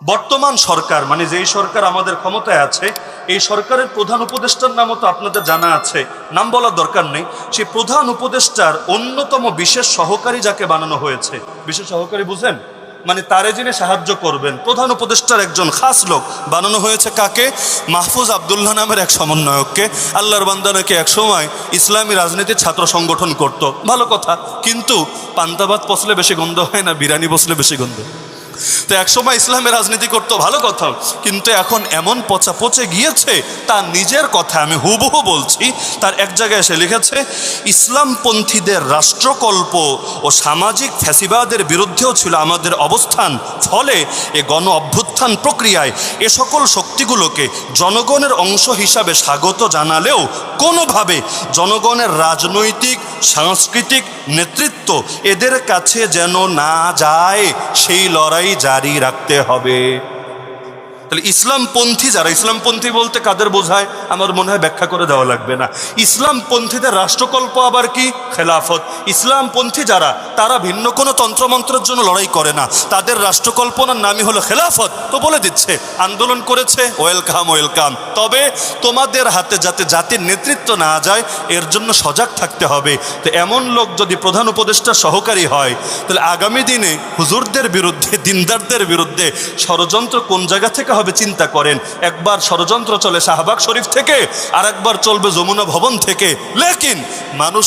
বর্তমান সরকার মানে যেই সরকার আমাদের ক্ষমতায় আছে, এই সরকারের প্রধান উপদেষ্টার নামও তো আপনাদের জানা আছে, নাম বলার দরকার নেই। সেই প্রধান উপদেষ্টার অন্যতম বিশেষ সহকারী যাকে বানানো হয়েছে, বিশেষ সহকারী বুঝেন, মানে তারে যিনি সাহায্য করবেন, প্রধান উপদেষ্টার একজন খাস লোক বানানো হয়েছে কাকে? মাহফুজ আবদুল্লাহ নামের এক সমন্বয়ককে। আল্লাহর বান্দা নাকি একসময় ইসলামী রাজনীতির ছাত্র সংগঠন করত, ভালো কথা, কিন্তু পান্তাভাত পচলে বেশি গন্ধ হয় না, বিরিয়ানি বসলে বেশি গন্ধ। তো একসময় ইসলামের রাজনীতি করতো, ভালো কথা, কিন্তু এখন এমন পচা পচে গিয়েছে, তার নিজের কথা আমি হুবহু বলছি। তার এক জায়গায় এসে লিখেছে, ইসলামপন্থীদের রাষ্ট্রকল্প ও সামাজিক ফ্যাসিবাদের বিরুদ্ধেও ছিল আমাদের অবস্থান। ফলে এ গণ অভ্যুত্থান প্রক্রিয়ায় এ সকল শক্তিগুলোকে জনগণের অংশ হিসাবে স্বাগত জানালেও কোনোভাবে জনগণের রাজনৈতিক সাংস্কৃতিক নেতৃত্ব এদের কাছে যেন না যায়, সেই লড়াই জারি রাখতে হবে। তাহলে ইসলামপন্থী যারা, ইসলামপন্থী বলতে কাদের বোঝায় আমার মনে হয় ব্যাখ্যা করে দেওয়া লাগবে না। ইসলামপন্থীদের রাষ্ট্রকল্প আবার কি? খেলাফত। ইসলামপন্থী যারা, তারা ভিন্ন কোনো তন্ত্রমন্ত্রের জন্য লড়াই করে না, তাদের রাষ্ট্রকল্পনার নামই হলো খেলাফত। তো বলে দিচ্ছে আন্দোলন করেছে, ওয়েলকাম ওয়েলকাম, তবে তোমাদের হাতে যাতে জাতির নেতৃত্ব না যায় এর জন্য সজাগ থাকতে হবে। তো এমন লোক যদি প্রধান উপদেষ্টা সহকারী হয়, তাহলে আগামী দিনে হুজুরদের বিরুদ্ধে, দিনদারদের বিরুদ্ধে ষড়যন্ত্র কোন জায়গা থেকে হবে চিন্তা করেন। একবার ষড়যন্ত্র চলে শাহবাগ শরীফ থেকে, আর একবার চলবে যমুনা ভবন থেকে। লেকিন মানুষ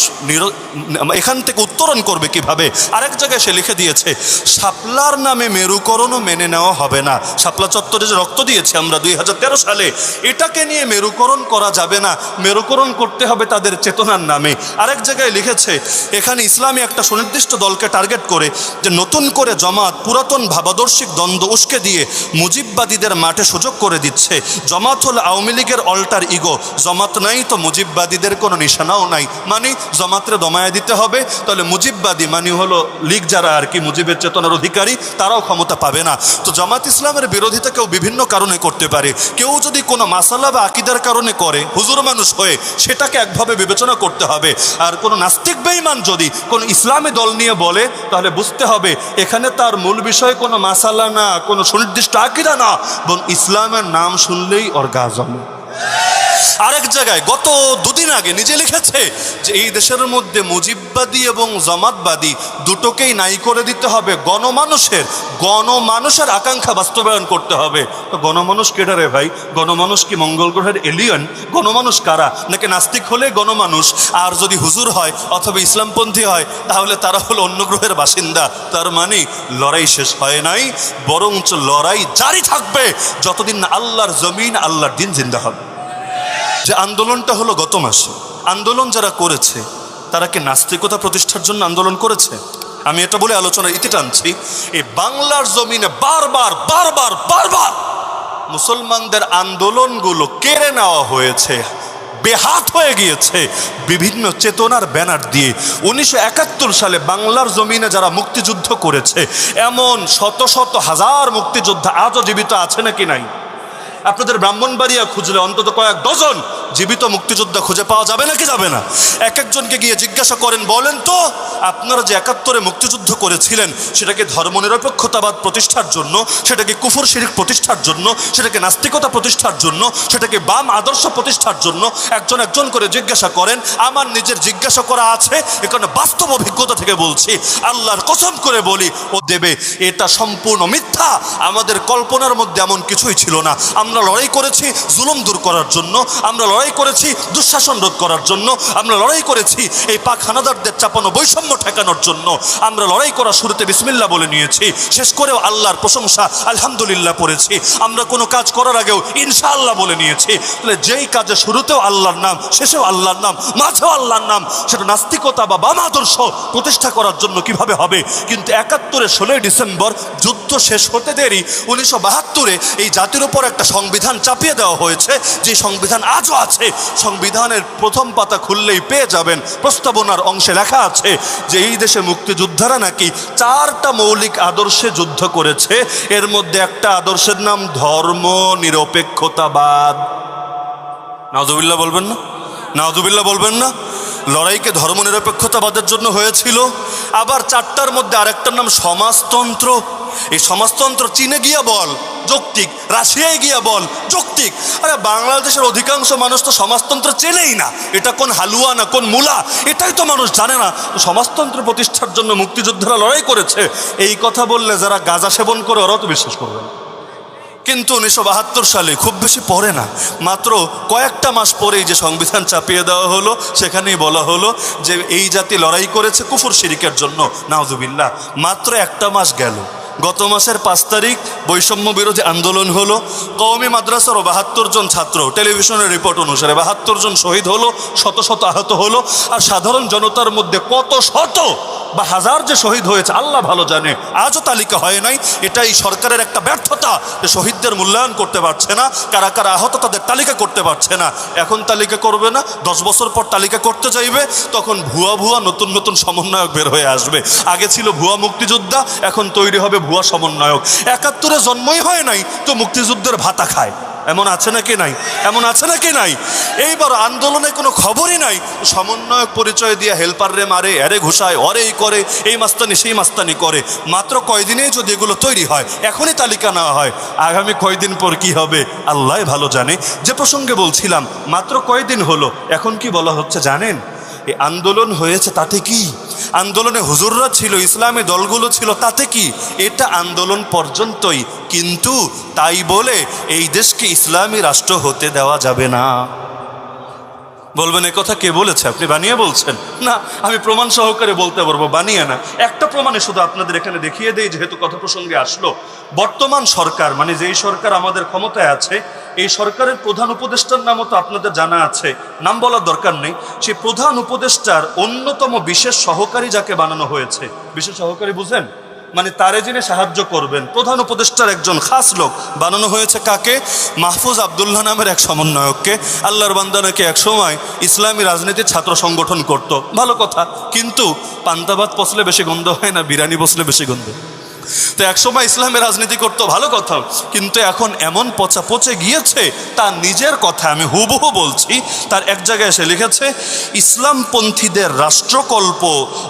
এখান থেকে উত্তরণ করবে কিভাবে? আরেক জায়গায় সে লিখে দিয়েছে, শাপলার নামে মেরুকরণও মেনে নেওয়া হবে না। শাপলা চত্বরে যে রক্ত দিয়েছে আমরা 2013 সালে, এটাকে নিয়ে মেরুকরণ করা যাবে না, মেরুকরণ করতে হবে তাদের চেতনার নামে। আরেক জায়গায় লিখেছে, এখানে ইসলামী একটা সুনির্দিষ্ট দলকে টার্গেট করে যে নতুন করে জামাত পুরাতন ভাবাদর্শিক দ্বন্দ্ব উস্কে দিয়ে মুজিববাদীদের মাঠে সুযোগ করে দিচ্ছে। জামাত হল আওয়ামী লীগের অল্টার ইগো, জামাত নাই তো মুজিববাদীদের কোনো নিশানাও নাই। মানে জামাতরে দমায়া দিতে হবে, তাহলে মুজিববাদী মানে হলো লীগ যারা আর কি মুজিবের চেতনার অধিকারী, তারাও ক্ষমতা পাবে না। তো জামাত ইসলামের বিরোধিতা কেউ বিভিন্ন কারণে করতে পারে। কেউ যদি কোনো মাসালা বা আকিদার কারণে করে, হুজুর মানুষ হয়ে, সেটাকে একভাবে বিবেচনা করতে হবে। আর কোনো নাস্তিক বেঈমান যদি কোনো ইসলামী দল নিয়ে বলে, তাহলে বুঝতে হবে এখানে তার মূল বিষয় কোনো মাসালা না, কোনো সুনির্দিষ্ট আকিদা না, এবং ইসলামের নাম শুনলেই অর্গাজম। আরেক জায়গায় গত দুদিন আগে নিজে লিখেছে যে এই দেশের মধ্যে মুজিববাদী এবং জামাতবাদী দুটোকেই নাই করে দিতে হবে, গণমানুষের আকাঙ্ক্ষা বাস্তবায়ন করতে হবে। তো গণমানুষ কেডা রে ভাই? গণমানুষ কি মঙ্গল গ্রহের এলিয়েন? গণমানুষ কারা? নাকি নাস্তিক হলে গণমানুষ, আর যদি হুজুর হয় অথবা ইসলামপন্থী হয় তাহলে তারা হলো অন্য গ্রহের বাসিন্দা? তার মানে লড়াই শেষ হয় নাই, বরঞ্চ লড়াই জারি থাকবে যতদিন না আল্লাহর জমিন, আল্লাহর দিন জিন্দা হবে। যে আন্দোলনটা হলো গত মাসে, আন্দোলন যারা করেছে তারা কি নাস্তিকতা প্রতিষ্ঠার জন্য আন্দোলন করেছে? আমি এটা বলে আলোচনার ইতি টানছি, এই বাংলার জমিনে বারবার বারবার বারবার মুসলমানদের আন্দোলনগুলো কেড়ে নেওয়া হয়েছে, বেহাত হয়ে গিয়েছে বিভিন্ন চেতনার ব্যানার দিয়ে। 1971 সালে বাংলার জমিনে যারা মুক্তিযুদ্ধ করেছে, এমন শত শত হাজার মুক্তিযোদ্ধা আজও জীবিত আছে নাকি নাই? আপনাদের ব্রাহ্মণবাড়িয়া খুঁজলে অন্তত কয়েক ডজন জীবিত মুক্তিযোদ্ধা খুঁজে পাওয়া যাবে নাকি যাবে না? এক একজনকে গিয়ে জিজ্ঞাসা করেন, বলেন তো আপনারা যে 71-এ মুক্তিযুদ্ধ করেছিলেন, সেটাকে ধর্মনিরপেক্ষতাবাদ প্রতিষ্ঠার জন্য, সেটাকে কুফর শিরক প্রতিষ্ঠার জন্য, সেটাকে নাস্তিকতা প্রতিষ্ঠার জন্য, সেটাকে বাম আদর্শ প্রতিষ্ঠার জন্য? একজন একজন করে জিজ্ঞাসা করেন। আমার নিজের জিজ্ঞাসা করা আছে, এখানে বাস্তব অভিজ্ঞতা থেকে বলছি, আল্লাহর কসম করে বলি ও দেবে। এটা সম্পূর্ণ মিথ্যা। আমাদের কল্পনার মধ্যে এমন কিছুই ছিল না। আমরা লড়াই করেছি জুলুম দূর করার জন্য, আমরা লড়াই করেছি দুঃশাসন রোধ করার জন্য, আমরা লড়াই করেছি এই পাক হানাদারদের চাপানো বৈষম্য ঠেকানোর জন্য। আমরা লড়াই করার শুরুতে বিসমিল্লাহ বলে নিয়েছি, শেষ করেও আল্লাহর প্রশংসা আলহামদুলিল্লাহ পড়েছি। আমরা কোনো কাজ করার আগেও ইনশাআল্লাহ বলে নিয়েছি। তাহলে যেই কাজে শুরুতেও আল্লাহর নাম, শেষেও আল্লাহর নাম, মাঝেও আল্লাহর নাম, সেটা নাস্তিকতা বা বাম আদর্শ প্রতিষ্ঠা করার জন্য কিভাবে হবে? কিন্তু 71-এ 16 ডিসেম্বর যুদ্ধ শেষ হতে দেরি 1972-এ এই জাতির উপর একটা সংবিধান চাপিয়ে দেওয়া হয়েছে, যে সংবিধান আজও আছে। সংবিধানের প্রথম পাতা খুললেই পেয়ে যাবেন, প্রস্তাবনার অংশে লেখা আছে যে এই দেশে মুক্তিযোদ্ধারা নাকি 4টা মৌলিক আদর্শে যুদ্ধ করেছে। এর মধ্যে একটা আদর্শের নাম ধর্ম নিরপেক্ষতাবাদ। নাউজুবিল্লাহ বলবেন না? নাউজুবিল্লাহ বলবেন না? লড়াইকে ধর্ম নিরপেক্ষতাবাদের জন্য হয়েছিল। আবার 4টার মধ্যে আরেকটার নাম সমাজতন্ত্র। এই সমাজতন্ত্র চীনে গিয়া বল যৌক্তিক, রাশিয়ায় গিয়া বল যৌক্তিক। আরে বাংলাদেশের অধিকাংশ মানুষ তো সমাজতন্ত্র চেনেই না, এটা কোন হালুয়া না কোন মূলা এটাই তো মানুষ জানে না। তো সমাজতন্ত্র প্রতিষ্ঠার জন্য মুক্তিযোদ্ধারা লড়াই করেছে, এই কথা বললে যারা গাঁজা সেবন করে ওরাও তো বিশ্বাস করবে না। কিন্তু 1972 সালে, খুব বেশি পরে না, মাত্র কয়েকটা মাস পরেই যে সংবিধান চাপিয়ে দেওয়া হলো, সেখানেই বলা হলো যে এই জাতি লড়াই করেছে কুফর শিরিকের জন্য, নাউজুবিল্লাহ। মাত্র একটা মাস গেল, গত মাসের 5 তারিখ বৈষম্য বিরোধী আন্দোলন হলো। কওমি মাদ্রাসারও 72 জন ছাত্র, টেলিভিশনের রিপোর্ট অনুসারে 72 জন শহীদ হলো, শত শত আহত হলো। আর সাধারণ জনতার মধ্যে কত শত বা হাজার যে শহীদ হয়েছে আল্লাহ ভালো জানে, আজও তালিকা হয় নাই। এটাই সরকারের একটা ব্যর্থতা যে শহীদদের মূল্যায়ন করতে পারছে না, কারা কারা আহত তাদের তালিকা করতে পারছে না। এখন তালিকা করবে না, 10 বছর পর তালিকা করতে চাইবে, তখন ভুয়া ভুয়া নতুন নতুন সমন্বয়ক বের হয়ে আসবে। আগে ছিল ভুয়া মুক্তিযোদ্ধা, এখন তৈরি হবে ভুয়া সমন্বয়ক। 71-এ জন্মই হয় নাই তো মুক্তিযুদ্ধের ভাতা খায়, এমন আছে নাকি নাই? এমন আছে নাকি নাই? এইবার আন্দোলনে কোনো খবরই নাই, সমন্বয়ক পরিচয় দিয়ে হেল্পাররে মারে, এরে ঘুষায়, অরেই করে, এই মাস্তানি সেই মাস্তানি করে। মাত্র কয়দিনেই যদি এগুলো তৈরি হয়, এখনই তালিকা নেওয়া হয়, আগামী কয়দিন পর কি হবে আল্লাহ ভালো জানে। যে প্রসঙ্গে বলছিলাম, মাত্র কয়দিন হলো, এখন কি বলা হচ্ছে জানেন? এই আন্দোলন হয়েছে তাতে কি? আন্দোলনে হুজুররা ছিল, ইসলামী দলগুলো ছিল, তাতে কি? এটা আন্দোলন পর্যন্তই, কিন্তু তাই বলে এই দেশকে ইসলামী রাষ্ট্র হতে দেওয়া যাবে না। বলবেন এ কথা কে বলেছে? আপনি বানিয়ে বলছেন? না, আমি প্রমাণ সহকারে বলতে পারবো, বানিয়ে না। একটা প্রমাণে শুধু আপনাদের এখানে দেখিয়ে দেই, যেহেতু কথা প্রসঙ্গে আসলো। বর্তমান সরকার, মানে যেই সরকার আমাদের ক্ষমতায় আছে, এই সরকারের প্রধান উপদেষ্টার নামও তো আপনাদের জানা আছে, নাম বলার দরকার নেই। সেই প্রধান উপদেষ্টার অন্যতম বিশেষ সহকারী যাকে বানানো হয়েছে, বিশেষ সহকারী বুঝেন, মানে তারে যিনি সাহায্য করবেন, প্রধান উপদেষ্টার একজন খাস লোক বানানো হয়েছে কাকে? মাহফুজ আবদুল্লাহ নামের এক সমন্বয়ককে। আল্লাহর বান্দা নাকি এক সময় ইসলামী রাজনীতির ছাত্র সংগঠন করত, ভালো কথা, কিন্তু পান্তাভাত পচলে বেশি গন্ধ হয় না, বিরিয়ানি বসলে বেশি গন্ধ। তো একসময় ইসলামের রাজনীতি করতো, ভালো কথা, কিন্তু এখন এমন পচা পচে গিয়েছে, তার নিজের কথা আমি হুবহু বলছি। তার এক জায়গায় এসে লিখেছে, ইসলামপন্থীদের রাষ্ট্রকল্প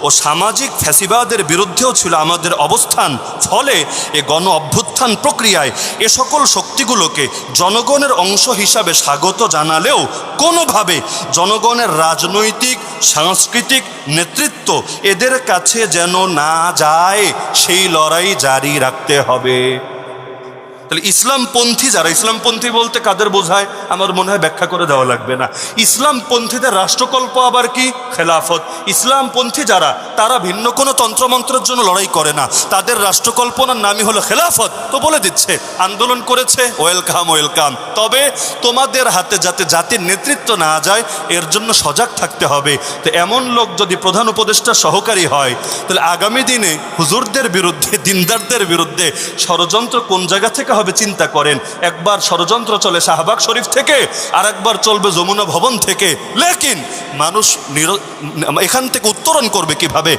ও সামাজিক ফ্যাসিবাদের বিরুদ্ধেও ছিল আমাদের অবস্থান। ফলে এ গণ অভ্যুত্থান প্রক্রিয়ায় এ সকল শক্তিগুলোকে জনগণের অংশ হিসাবে স্বাগত জানালেও কোনোভাবে জনগণের রাজনৈতিক সাংস্কৃতিক নেতৃত্ব এদের কাছে যেন না যায়, সেই লড়াই জারি রাখতে হবে। তাহলে ইসলামপন্থী যারা, ইসলামপন্থী বলতে কাদের বোঝায় আমার মনে হয় ব্যাখ্যা করে দেওয়া লাগবে না। ইসলামপন্থীদের রাষ্ট্রকল্প আবার কি? খেলাফত। ইসলামপন্থী যারা, তারা ভিন্ন কোনো তন্ত্রমন্ত্রের জন্য লড়াই করে না, তাদের রাষ্ট্রকল্পনার নামই হলো খেলাফত। তো বলে দিচ্ছে, আন্দোলন করেছে, ওয়েলকাম ওয়েলকাম, তবে তোমাদের হাতে যাতে জাতির নেতৃত্ব না যায় এর জন্য সজাগ থাকতে হবে। তো এমন লোক যদি প্রধান উপদেষ্টা সহকারী হয়, তাহলে আগামী দিনে হুজুরদের বিরুদ্ধে, দিনদারদের বিরুদ্ধে ষড়যন্ত্র কোন জায়গা থেকে হবে চিন্তা করেন। একবার ষড়যন্ত্র চলে শাহবাগ শরীফ থেকে, আর একবার চলবে যমুনা ভবন থেকে। লেকিন মানুষ এখান থেকে উত্তরণ করবে কিভাবে?